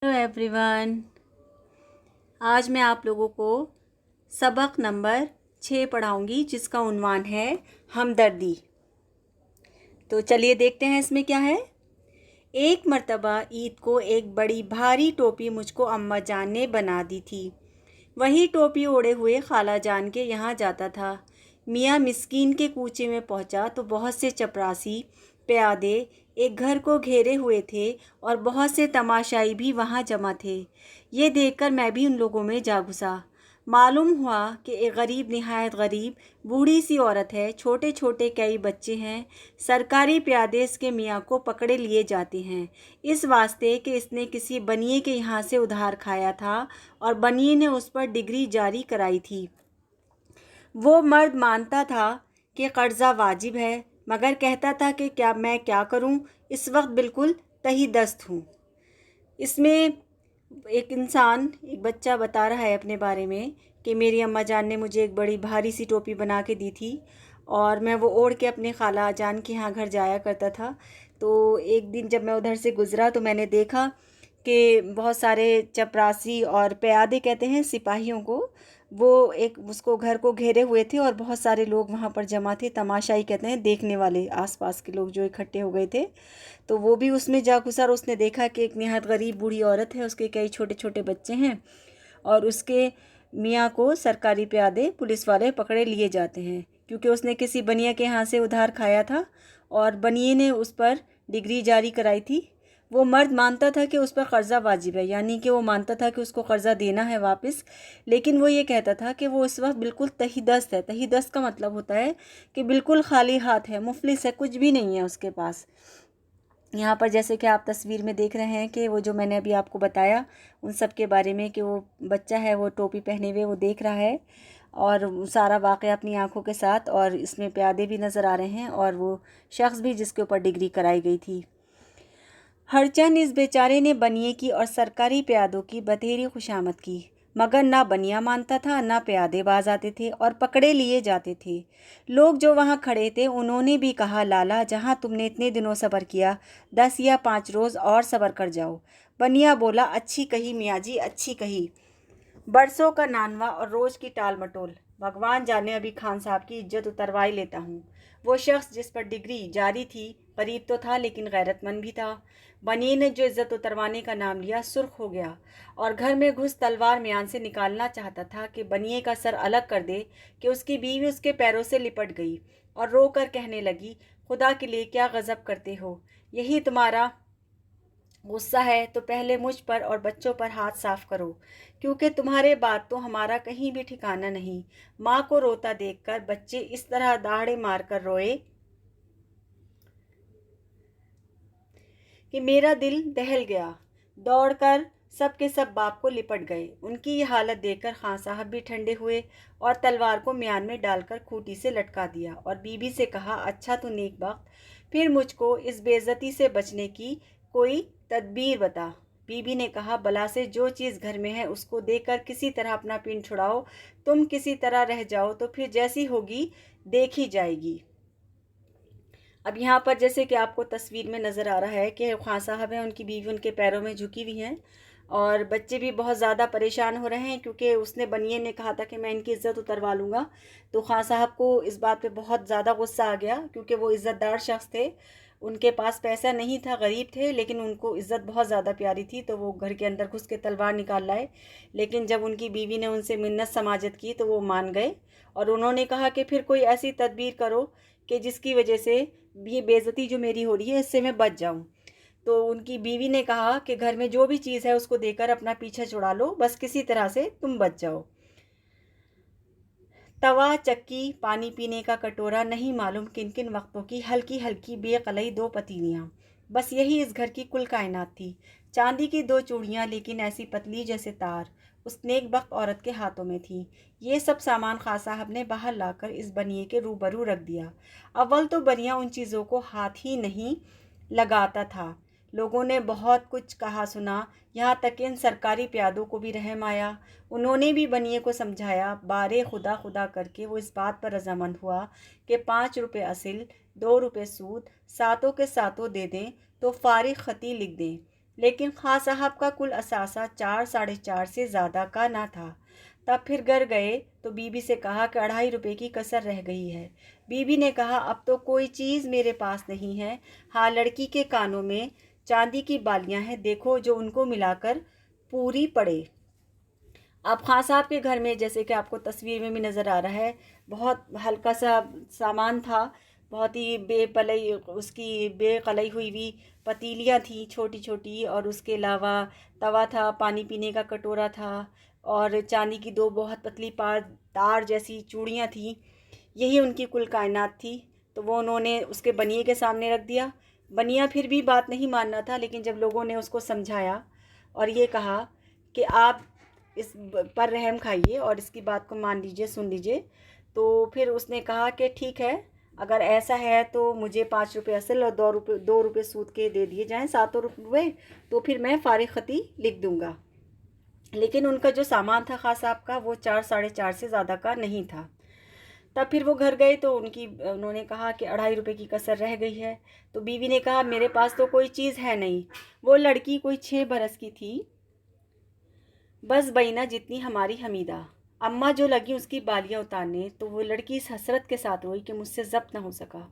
Hello everyone. आज मैं आप लोगों को सबक नंबर 6 पढ़ाऊंगी जिसका उन्वान है हमदर्दी। तो चलिए देखते हैं इसमें क्या है। एक मर्तबा ईद को एक बड़ी भारी टोपी मुझको अम्मा जान ने बना दी थी। वही टोपी ओढ़े हुए खाला जान के यहाँ जाता था। मियाँ मिस्कीन के कूचे में पहुँचा तो बहुत से चपरासी प्यादे एक घर को घेरे हुए थे और बहुत से तमाशाई भी वहाँ जमा थे। ये देखकर मैं भी उन लोगों में जा घुसा। मालूम हुआ कि एक गरीब निहायत गरीब बूढ़ी सी औरत है, छोटे छोटे कई बच्चे हैं। सरकारी प्यादे इसके मियाँ को पकड़े लिए जाते हैं इस वास्ते कि इसने किसी बनिए के यहाँ से उधार खाया था और बनिए ने उस पर डिग्री जारी कराई थी। वो मर्द मानता था कि कर्ज़ा वाजिब है, मगर कहता था कि क्या करूं, इस वक्त बिल्कुल तही दस्त हूँ। इसमें एक बच्चा बता रहा है अपने बारे में कि मेरी अम्मा जान ने मुझे एक बड़ी भारी सी टोपी बना के दी थी और मैं वो ओढ़ के अपने खाला जान के यहाँ घर जाया करता था। तो एक दिन जब मैं उधर से गुज़रा तो मैंने देखा कि बहुत सारे चपरासी और प्यादे कहते हैं सिपाहियों को, वो एक उसको घर को घेरे हुए थे और बहुत सारे लोग वहाँ पर जमा थे। तमाशाई कहते हैं, देखने वाले आसपास के लोग जो इकट्ठे हो गए थे। तो वो भी उसमें जा घुसा और उसने देखा कि एक निहायत गरीब बूढ़ी औरत है, उसके कई छोटे छोटे बच्चे हैं और उसके मियाँ को सरकारी प्यादे पुलिस वाले पकड़े लिए जाते हैं क्योंकि उसने किसी बनिया के यहाँ से उधार खाया था और बनिए ने उस पर डिग्री जारी कराई थी। वो मर्द मानता था कि उस पर कर्ज़ा वाजिब है, यानी कि वो मानता था कि उसको कर्ज़ा देना है वापस, लेकिन वो ये कहता था कि वो इस वक्त बिल्कुल तहीदस्त है। तहीदस्त का मतलब होता है कि बिल्कुल खाली हाथ है, मुफलिस है, कुछ भी नहीं है उसके पास। यहाँ पर जैसे कि आप तस्वीर में देख रहे हैं कि वो जो मैंने अभी आपको बताया उन सब के बारे में कि वो बच्चा है, वो टोपी पहने हुए वो देख रहा है और सारा वाक़या अपनी आंखों के साथ, और इसमें प्यादे भी नज़र आ रहे हैं और वो शख्स भी जिसके ऊपर डिग्री कराई गई थी। हरचंद इस बेचारे ने बनिए की और सरकारी प्यादों की बथेरी खुशामद की, मगर ना बनिया मानता था ना प्यादे बाज आते थे और पकड़े लिए जाते थे। लोग जो वहाँ खड़े थे उन्होंने भी कहा, लाला जहाँ तुमने इतने दिनों सब्र किया, 10 या 5 रोज़ और सब्र कर जाओ। बनिया बोला, अच्छी कही मियाँ जी, अच्छी कही। बरसों का नानवा और रोज़ की टाल मटोल, भगवान जाने अभी खान साहब की इज्जत उतरवा ही लेता हूँ। वो शख्स जिस पर डिग्री जारी थी गरीब तो था लेकिन गैरतमंद भी था। बनिए ने जो इज्जत उतरवाने का नाम लिया सुर्ख हो गया और घर में घुस तलवार म्यान से निकालना चाहता था कि बनिए का सर अलग कर दे कि उसकी बीवी उसके पैरों से लिपट गई और रो कर कहने लगी, खुदा के लिए क्या गज़ब करते हो, यही तुम्हारा गुस्सा है तो पहले मुझ पर और बच्चों पर हाथ साफ करो, क्योंकि तुम्हारे बाद तो हमारा कहीं भी ठिकाना नहीं। माँ को रोता देखकर बच्चे इस तरह दाढ़े मारकर रोए कि मेरा दिल दहल गया। दौड़कर सब के सब बाप को लिपट गए। उनकी ये हालत देखकर खां साहब भी ठंडे हुए और तलवार को म्यान में डालकर खूंटी से लटका दिया और बीबी से कहा, अच्छा तो नेक वक्त, फिर मुझको इस बेइज्जती से बचने की कोई तदबीर बता। बीबी ने कहा, बला से जो चीज़ घर में है उसको देकर किसी तरह अपना पिंड छुड़ाओ। तुम किसी तरह रह जाओ तो फिर जैसी होगी देखी जाएगी। अब यहाँ पर जैसे कि आपको तस्वीर में नज़र आ रहा है कि खां साहब हैं, उनकी बीवी उनके पैरों में झुकी हुई हैं और बच्चे भी बहुत ज़्यादा परेशान हो रहे हैं क्योंकि उसने बनिए ने कहा था कि मैं इनकी इज़्ज़त उतरवा लूँगा। तो खां साहब को इस बात पे बहुत ज़्यादा गुस्सा आ गया क्योंकि वो इज़्ज़तदार शख्स थे, उनके पास पैसा नहीं था, गरीब थे, लेकिन उनको इज़्ज़त बहुत ज़्यादा प्यारी थी। तो वो घर के अंदर घुस के तलवार निकाल लाए, लेकिन जब उनकी बीवी ने उनसे मिन्नत समाजत की तो वो मान गए और उन्होंने कहा कि फिर कोई ऐसी तदबीर करो कि जिसकी वजह से ये बेइज्जती जो मेरी हो रही है इससे मैं बच जाऊं। तो उनकी बीवी ने कहा कि घर में जो भी चीज़ है उसको देकर अपना पीछा छुड़ा लो, बस किसी तरह से तुम बच जाओ। तवा, चक्की, पानी पीने का कटोरा, नहीं मालूम किन किन वक्तों की हल्की हल्की बेकलई 2 पतीलियाँ, बस यही इस घर की कुल कायनात थी। चांदी की 2 चूड़ियाँ, लेकिन ऐसी पतली जैसे तार, उस नेकबख्त औरत के हाथों में थी। ये सब सामान खां साहब ने बाहर लाकर इस बनिए के रूबरू रख दिया। अव्वल तो बनिया उन चीज़ों को हाथ ही नहीं लगाता था। लोगों ने बहुत कुछ कहा सुना, यहाँ तक कि इन सरकारी प्यादों को भी रहम आया। उन्होंने भी बनिए को समझाया। बारे खुदा खुदा करके वो इस बात पर रजामंद हुआ कि 5 रुपये असिल, 2 रुपये सूद, सातों के सातों दे दें तो फारिग खती लिख दें। लेकिन खां साहब का कुल असासा 4 साढ़े 4 से ज़्यादा का ना था। तब फिर घर गए तो बीबी से कहा कि 2.5 रुपये की कसर रह गई है। बीबी ने कहा अब तो कोई चीज़ मेरे पास नहीं है, हाँ लड़की के कानों में चांदी की बालियां हैं, देखो जो उनको मिलाकर पूरी पड़े। अब खां साहब के घर में, जैसे कि आपको तस्वीर में भी नज़र आ रहा है, बहुत हल्का सा सामान था, बहुत ही बेपलई, उसकी बेकलई हुई हुई पतीलियाँ थी छोटी छोटी, और उसके अलावा तवा था, पानी पीने का कटोरा था, और चांदी की 2 बहुत पतली तार जैसी चूड़ियाँ थी। यही उनकी कुल कायनात थी। तो वो उन्होंने उसके बनिए के सामने रख दिया। बनिया फिर भी बात नहीं मानना था, लेकिन जब लोगों ने उसको समझाया और ये कहा कि आप इस पर रहम खाइए और इसकी बात को मान लीजिए, सुन लीजिए, तो फिर उसने कहा कि ठीक है, अगर ऐसा है तो मुझे 5 रुपये असल और 2 रुपये सूद के दे दिए जाएं, 7 रुपये, तो फिर मैं फारिग खती लिख दूंगा। लेकिन उनका जो सामान था खास साहब का, वो 4 साढ़े 4 से ज़्यादा का नहीं था। तब फिर वो घर गए तो उन्होंने कहा कि 2.5 रुपये की कसर रह गई है। तो बीवी ने कहा मेरे पास तो कोई चीज़ है नहीं। वो लड़की कोई 6 बरस की थी, बस बैना जितनी हमारी हमीदा। अम्मा जो लगी उसकी बालियां उतारने, तो वो लड़की इस हसरत के साथ रोई कि मुझसे ज़ब्त ना हो सका।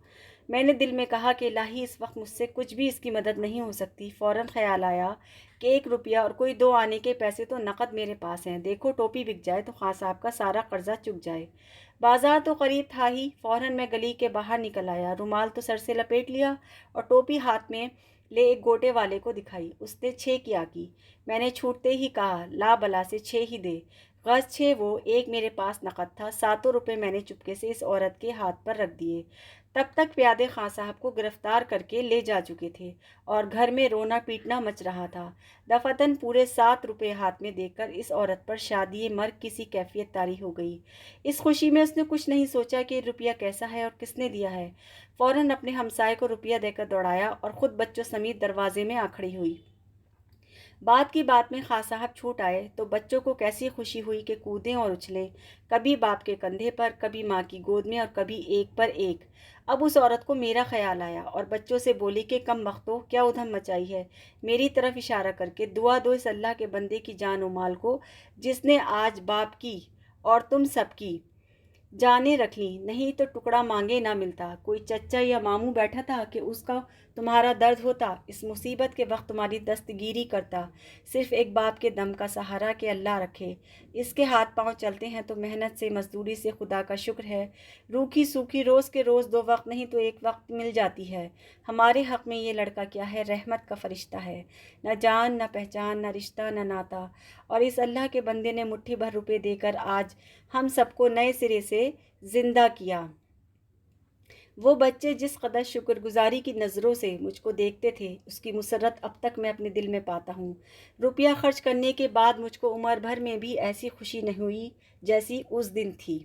मैंने दिल में कहा कि इलाही इस वक्त मुझसे कुछ भी इसकी मदद नहीं हो सकती। फ़ौरन ख्याल आया कि 1 रुपया और कोई 2 आने के पैसे तो नकद मेरे पास हैं, देखो टोपी बिक जाए तो खां साहब का सारा कर्जा चुक जाए। बाजार तो करीब था ही। फ़ौरन मैं गली के बाहर निकल आया, रुमाल तो सर से लपेट लिया और टोपी हाथ में ले एक गोटे वाले को दिखाई। उसने 6 की आकी। मैंने छूटते ही कहा ला बला से 6 ही दे। गज 6 वो, एक मेरे पास नकद था। 7 रुपये मैंने चुपके से इस औरत के हाथ पर रख दिए। तब तक प्यादे खां साहब को गिरफ्तार करके ले जा चुके थे और घर में रोना पीटना मच रहा था। दफतन पूरे 7 रुपये हाथ में देकर इस औरत पर शादी मर्ग किसी कैफियत तारी हो गई। इस खुशी में उसने कुछ नहीं सोचा कि रुपया कैसा है और किसने दिया है। फ़ौरन अपने हमसाए को रुपया देकर दौड़ाया और ख़ुद बच्चों समेत दरवाजे में आ खड़ी हुई। बात की बात में खां साहब छूट आए तो बच्चों को कैसी खुशी हुई कि कूदें और उछलें, कभी बाप के कंधे पर, कभी माँ की गोद में और कभी एक पर एक। अब उस औरत को मेरा ख्याल आया और बच्चों से बोली कि कम वक्तो क्या उधम मचाई है। मेरी तरफ इशारा करके दुआ दो इस अल्लाह के बंदे की जान और माल को, जिसने आज बाप की और तुम सबकी जाने रख ली, नहीं तो टुकड़ा मांगे ना मिलता। कोई चच्चा या मामू बैठा था कि उसका तुम्हारा दर्द होता, इस मुसीबत के वक्त तुम्हारी दस्तगीरी करता। सिर्फ एक बाप के दम का सहारा कि अल्लाह रखे। इसके हाथ पांव चलते हैं तो मेहनत से, मजदूरी से खुदा का शुक्र है। रूखी सूखी रोज़ के रोज़ 2 वक्त नहीं तो 1 वक्त मिल जाती है। हमारे हक़ में ये लड़का क्या है, रहमत का फरिश्ता है। न जान न पहचान, न रिश्ता न नाता। और इस अल्लाह के बंदे ने मुट्ठी भर रुपये देकर आज हम सबको नए सिरे से ज़िंदा किया। वो बच्चे जिस कदर शुक्रगुजारी की नज़रों से मुझको देखते थे, उसकी मुसरत अब तक मैं अपने दिल में पाता हूँ। रुपया खर्च करने के बाद मुझको उम्र भर में भी ऐसी खुशी नहीं हुई जैसी उस दिन थी।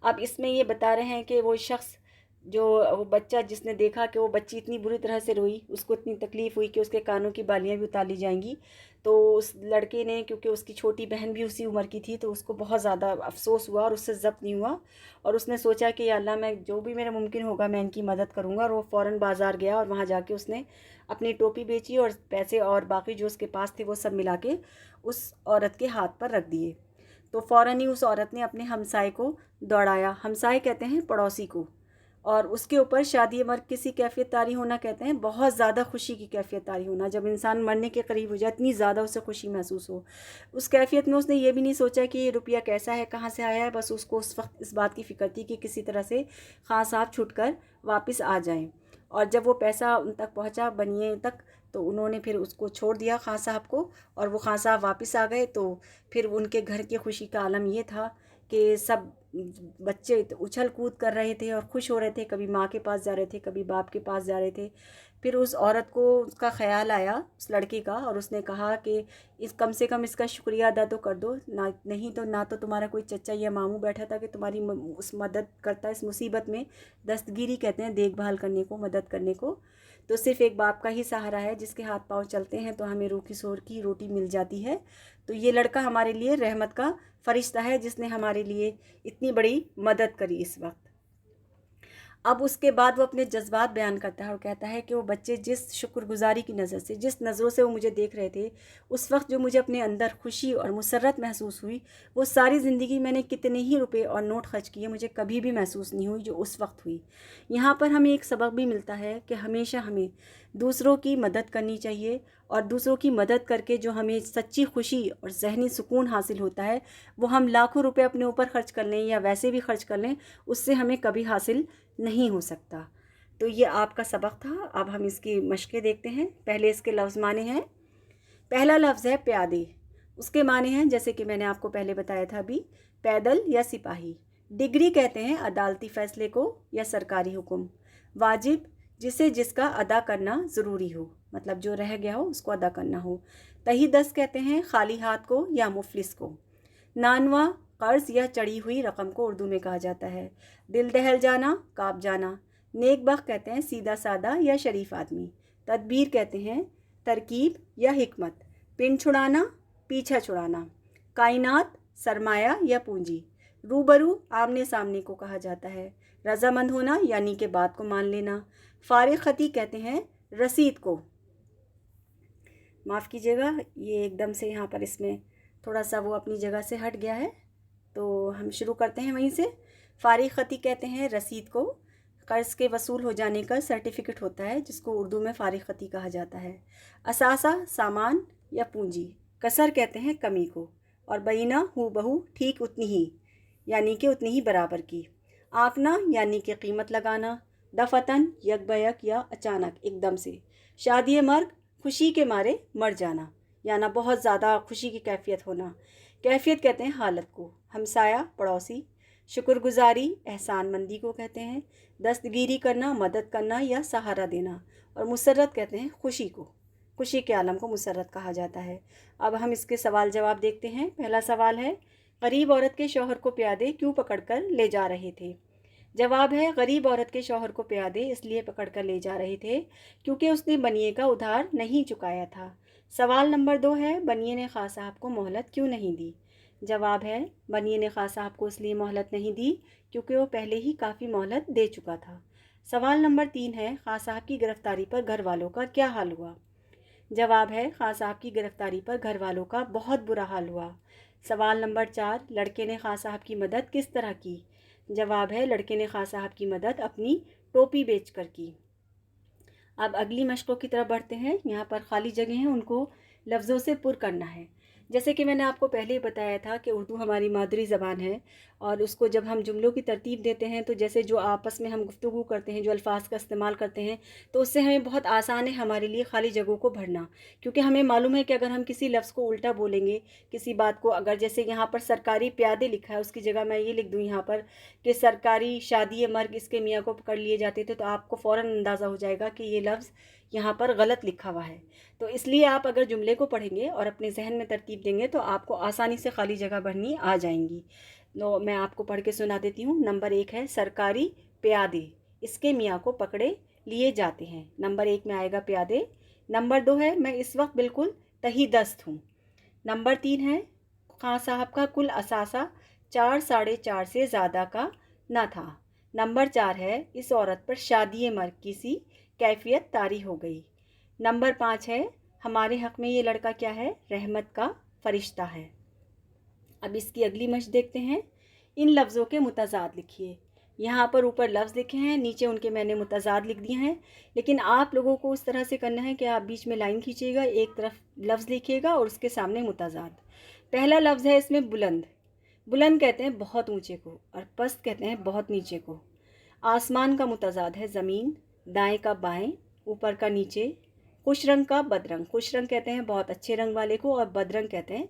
अब इसमें ये बता रहे हैं कि वो शख्स, जो वो बच्चा जिसने देखा कि वो बच्ची इतनी बुरी तरह से रोई, उसको इतनी तकलीफ़ हुई कि उसके कानों की बालियाँ भी उतार ली जाएंगी, तो उस लड़के ने, क्योंकि उसकी छोटी बहन भी उसी उम्र की थी, तो उसको बहुत ज़्यादा अफसोस हुआ और उससे ज़ब्त नहीं हुआ। और उसने सोचा कि या अल्लाह, मैं जो भी मेरा मुमकिन होगा मैं इनकी मदद करूँगा। और वो फ़ौरन बाज़ार गया और वहाँ जाके उसने अपनी टोपी बेची और पैसे और बाकी जो उसके पास थे वो सब मिला के उस औरत के हाथ पर रख दिए। तो फ़ौरन ही उस औरत ने अपने हमसाए को दौड़ाया, हमसाए कहते हैं पड़ोसी को, और उसके ऊपर शादी मर्ग किसी कैफियत तारी होना कहते हैं बहुत ज़्यादा खुशी की कैफियत तारी होना। जब इंसान मरने के करीब हो जाए, इतनी ज़्यादा उसे खुशी महसूस हो, उस कैफियत में उसने ये भी नहीं सोचा कि ये रुपया कैसा है, कहाँ से आया है। बस उसको उस वक्त इस बात की फ़िक्र थी कि किसी तरह से खां साहब छूट कर वापस आ जाएं। और जब वो पैसा उन तक पहुँचा, बनिए तक, तो उन्होंने फिर उसको छोड़ दिया खां साहब को, और वो खां साहब वापस आ गए। तो फिर उनके घर की खुशी का आलम ये था कि सब बच्चे उछल कूद कर रहे थे और खुश हो रहे थे, कभी माँ के पास जा रहे थे, कभी बाप के पास जा रहे थे। फिर उस औरत को उसका ख़्याल आया, उस लड़के का, और उसने कहा कि इस कम से कम इसका शुक्रिया अदा तो कर दो ना, नहीं तो ना तो तुम्हारा कोई चचा या मामू बैठा था कि तुम्हारी उस मदद करता, इस मुसीबत में दस्तगीरी कहते हैं देखभाल करने को, मदद करने को। तो सिर्फ़ एक बाप का ही सहारा है, जिसके हाथ पाँव चलते हैं तो हमें रूखी सोर की रोटी मिल जाती है। तो ये लड़का हमारे लिए रहमत का फ़रिश्ता है, जिसने हमारे लिए इतनी बड़ी मदद करी इस वक्त। اب اس کے بعد وہ اپنے جذبات بیان کرتا ہے اور کہتا ہے کہ وہ بچے جس شکر گزاری کی نظر سے، جس نظروں سے وہ مجھے دیکھ رہے تھے، اس وقت جو مجھے اپنے اندر خوشی اور مسرت محسوس ہوئی، وہ ساری زندگی میں نے کتنے ہی روپے اور نوٹ خرچ کیے، مجھے کبھی بھی محسوس نہیں ہوئی جو اس وقت ہوئی۔ یہاں پر ہمیں ایک سبق بھی ملتا ہے کہ ہمیشہ ہمیں دوسروں کی مدد کرنی چاہیے، اور دوسروں کی مدد کر کے جو ہمیں سچی خوشی اور ذہنی سکون حاصل ہوتا ہے، وہ ہم لاکھوں روپے اپنے اوپر خرچ کر لیں یا ویسے بھی خرچ کر لیں، اس سے ہمیں کبھی حاصل نہیں ہو سکتا۔ تو یہ آپ کا سبق تھا۔ اب ہم اس کی مشقیں دیکھتے ہیں۔ پہلے اس کے لفظ معنی ہیں۔ پہلا لفظ ہے پیادے۔ اس کے معنی ہیں جیسے کہ میں نے آپ کو پہلے بتایا تھا ابھی، پیدل یا سپاہی۔ ڈگری کہتے ہیں عدالتی فیصلے کو یا سرکاری حکم۔ واجب، جسے جس کا ادا کرنا ضروری ہو، مطلب جو رہ گیا ہو اس کو ادا کرنا ہو۔ تہی دست کہتے ہیں خالی ہاتھ کو یا مفلس کو۔ نانوا، قرض یا چڑھی ہوئی رقم کو اردو میں کہا جاتا ہے۔ دل دہل جانا، کانپ جانا۔ نیک بخت کہتے ہیں سیدھا سادہ یا شریف آدمی۔ تدبیر کہتے ہیں ترکیب یا حکمت۔ پن چھڑانا، پیچھا چھڑانا۔ کائنات، سرمایہ یا پونجی۔ روبرو، آمنے سامنے کو کہا جاتا ہے۔ رضامند ہونا یعنی کہ بات کو مان لینا۔ فارغ خطی کہتے ہیں رسید کو۔ معاف کیجیے گا، یہ ایک دم سے یہاں پر اس میں تھوڑا سا وہ اپنی جگہ سے ہٹ گیا ہے، تو ہم شروع کرتے ہیں وہیں سے۔ فارغ خطی کہتے ہیں رسید کو۔ قرض کے وصول ہو جانے کا سرٹیفکیٹ ہوتا ہے جس کو اردو میں فارغ خطی کہا جاتا ہے۔ اثاثہ، سامان یا پونجی۔ کسر کہتے ہیں کمی کو۔ اور بینہ، ہو بہو، ٹھیک اتنی ہی، یعنی کہ اتنی ہی برابر کی۔ آنکنا یعنی کہ قیمت لگانا۔ دفتن، یک بیک یا اچانک، ایک دم سے۔ شادی مرگ، خوشی کے مارے مر جانا، یعنی بہت زیادہ خوشی کی کیفیت ہونا۔ کیفیت کہتے ہیں حالت کو۔ ہمسایہ، پڑوسی۔ شکر گزاری، احسان مندی کو کہتے ہیں۔ دستگیری کرنا، مدد کرنا یا سہارا دینا۔ اور مسرت کہتے ہیں خوشی کو۔ خوشی کے عالم کو مسرت کہا جاتا ہے۔ اب ہم اس کے سوال جواب دیکھتے ہیں۔ پہلا سوال ہے، غریب عورت کے شوہر کو پیادے کیوں پکڑ کر لے جا رہے تھے؟ جواب ہے، غریب عورت کے شوہر کو پیادے اس لیے پکڑ کر لے جا رہے تھے کیونکہ اس نے بنیے کا ادھار نہیں چکایا تھا۔ سوال نمبر 2 ہے، بنیے نے خواہ صاحب کو مہلت کیوں نہیں دی؟ جواب ہے، بنیے نے خواہ صاحب کو اس لیے مہلت نہیں دی کیونکہ وہ پہلے ہی کافی مہلت دے چکا تھا۔ سوال نمبر 3 ہے، خواہ صاحب کی گرفتاری پر گھر والوں کا کیا حال ہوا؟ جواب ہے، خواہ صاحب کی گرفتاری پر گھر والوں کا بہت برا حال ہوا۔ سوال نمبر 4، لڑکے نے خواہ صاحب کی مدد کس طرح کی؟ جواب ہے، لڑکے نے خواہ صاحب کی مدد اپنی ٹوپی بیچ کر کی۔ اب اگلی مشقوں کی طرف بڑھتے ہیں۔ یہاں پر خالی جگہ ہیں، ان کو لفظوں سے پر کرنا ہے۔ جیسے کہ میں نے آپ کو پہلے ہی بتایا تھا کہ اردو ہماری مادری زبان ہے، اور اس کو جب ہم جملوں کی ترتیب دیتے ہیں تو جیسے جو آپس میں ہم گفتگو کرتے ہیں، جو الفاظ کا استعمال کرتے ہیں، تو اس سے ہمیں بہت آسان ہے ہمارے لیے خالی جگہوں کو بھرنا، کیونکہ ہمیں معلوم ہے کہ اگر ہم کسی لفظ کو الٹا بولیں گے، کسی بات کو، اگر جیسے یہاں پر سرکاری پیادے لکھا ہے، اس کی جگہ میں یہ لکھ دوں یہاں پر کہ سرکاری شادی مرگ اس کے میاں کو پکڑ لیے جاتے تھے، تو آپ کو فوراً اندازہ ہو جائے گا کہ یہ لفظ یہاں پر غلط لکھا ہوا ہے۔ تو اس لیے آپ اگر جملے کو پڑھیں گے اور اپنے ذہن میں ترتیب دیں گے تو آپ کو آسانی سے خالی جگہ بھرنی آ جائیں گی۔ تو میں آپ کو پڑھ کے سنا دیتی ہوں۔ نمبر 1 ہے سرکاری پیادے اس کے میاں کو پکڑے لیے جاتے ہیں۔ نمبر 1 میں آئے گا پیادے۔ نمبر 2 ہے میں اس وقت بالکل تہی دست ہوں۔ نمبر 3 ہے خاں صاحب کا کل اثاثہ 4 ساڑھے 4 سے زیادہ کا نہ تھا۔ نمبر 4 ہے اس عورت پر شادی مرگ کی سی کیفیت طاری ہو گئی۔ نمبر 5 ہے ہمارے حق میں یہ لڑکا کیا ہے؟ رحمت کا فرشتہ ہے۔ اب اس کی اگلی مشق دیکھتے ہیں۔ ان لفظوں کے متضاد لکھیے۔ یہاں پر اوپر لفظ لکھے ہیں، نیچے ان کے میں نے متضاد لکھ دیے ہیں، لیکن آپ لوگوں کو اس طرح سے کرنا ہے کہ آپ بیچ میں لائن کھینچیے گا، ایک طرف لفظ لکھیے گا اور اس کے سامنے متضاد۔ پہلا لفظ ہے اس میں بلند۔ بلند کہتے ہیں بہت اونچے کو، اور پست کہتے ہیں بہت نیچے کو۔ آسمان کا متضاد ہے زمین، دائیں کا بائیں، اوپر کا نیچے۔ خوش رنگ کا بد رنگ۔ خوش رنگ کہتے ہیں بہت اچھے رنگ والے کو، اور بد رنگ کہتے ہیں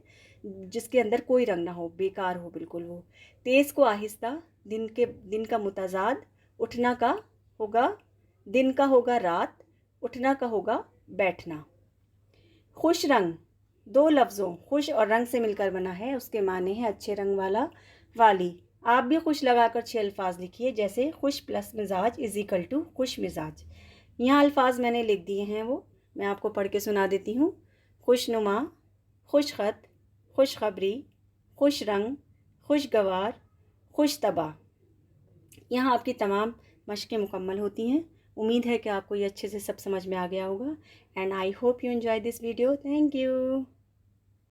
جس کے اندر کوئی رنگ نہ ہو، بیکار ہو بالکل وہ۔ تیز کو آہستہ۔ دن کا متضاد اٹھنا کا ہوگا، دن کا ہوگا رات، اٹھنا کا ہوگا بیٹھنا۔ خوش رنگ 2 لفظوں خوش اور رنگ سے مل کر بنا ہے، اس کے معنی ہے اچھے رنگ والا، والی۔ آپ بھی خوش لگا کر 6 الفاظ لکھیے، جیسے خوش پلس مزاج از اکول ٹو خوش مزاج۔ یہاں الفاظ میں نے لکھ دیے ہیں، وہ میں آپ کو پڑھ کے سنا دیتی ہوں۔ خوش نما، خوش خط، خوش خبری، خوش رنگ، خوشگوار، خوش طبع۔ یہاں آپ کی تمام مشقیں مکمل ہوتی ہیں۔ امید ہے کہ آپ کو یہ اچھے سے سب سمجھ میں آ گیا ہوگا، and I hope you enjoy this video. Thank you.